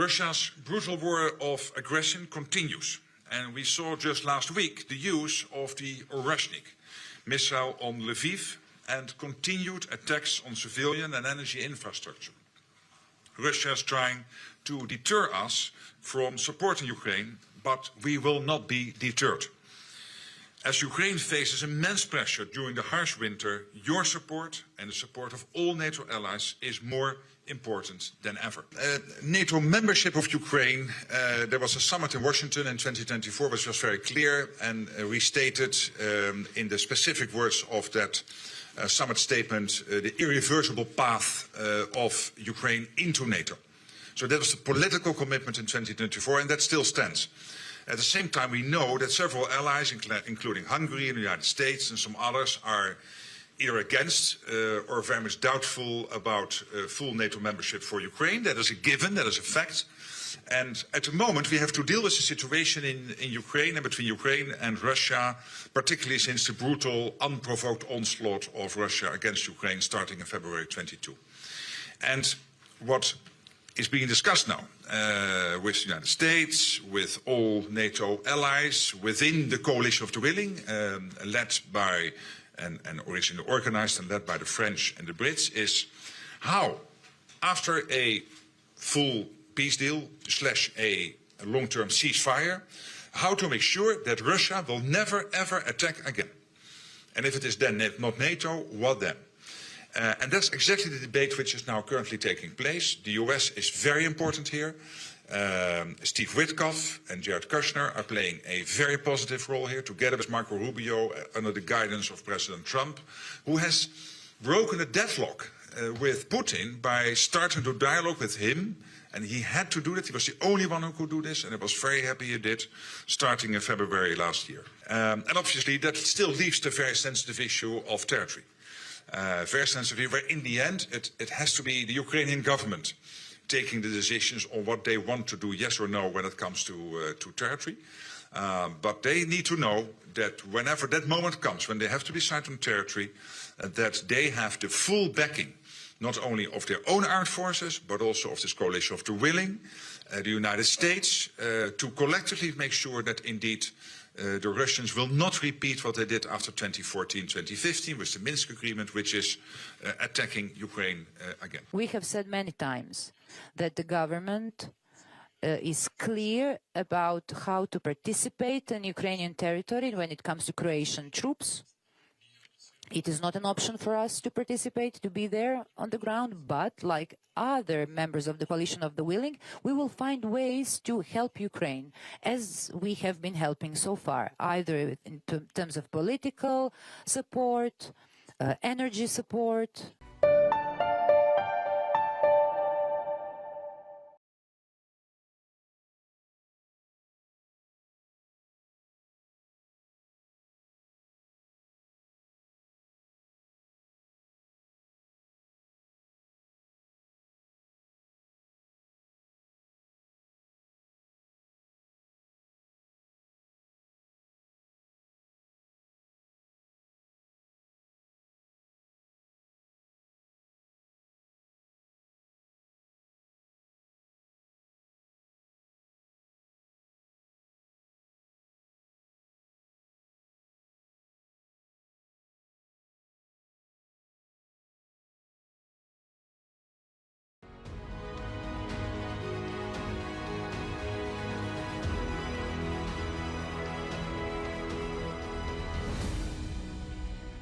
Russia's brutal war of aggression continues, and we saw just last week the use of the Orashnik missile on Lviv and continued attacks on civilian and energy infrastructure. Russia is trying to deter us from supporting Ukraine, but we will not be deterred. As Ukraine faces immense pressure during the harsh winter, your support and the support of all NATO allies is more important than ever. NATO membership of Ukraine, there was a summit in Washington in 2024 which was very clear and restated in the specific words of that summit statement the irreversible path of Ukraine into NATO. So that was the political commitment in 2024 and that still stands. At the same time, we know that several allies, including Hungary and the United States and some others, are either against or very much doubtful about full NATO membership for Ukraine. That is a given, that is a fact. And at the moment, we have to deal with the situation in Ukraine and between Ukraine and Russia, particularly since the brutal, unprovoked onslaught of Russia against Ukraine starting in February 22. And what is being discussed now with the United States, with all NATO allies, within the coalition of the willing, led by and originally organized and led by the French and the Brits, is how, after a full peace deal / a long-term ceasefire, how to make sure that Russia will never ever attack again. And if it is then not NATO, what then? And that's exactly the debate which is now currently taking place. The US is very important here. Steve Witkoff and Jared Kushner are playing a very positive role here, together with Marco Rubio, under the guidance of President Trump, who has broken a deadlock with Putin by starting to dialogue with him. And he had to do that. He was the only one who could do this, and I was very happy he did, starting in February last year. And obviously that still leaves the very sensitive issue of territory. Very sensitive, where in the end it has to be the Ukrainian government taking the decisions on what they want to do, yes or no, when it comes to territory. But they need to know that whenever that moment comes, when they have to decide on territory, that they have the full backing, not only of their own armed forces, but also of this coalition of the willing, the United States, to collectively make sure that indeed the Russians will not repeat what they did after 2014-2015 with the Minsk agreement, which is attacking Ukraine again. We have said many times that the government is clear about how to participate in Ukrainian territory when it comes to Croatian troops. It is not an option for us to participate, to be there on the ground, but like other members of the coalition of the willing, we will find ways to help Ukraine, as we have been helping so far, either in terms of political support, energy support,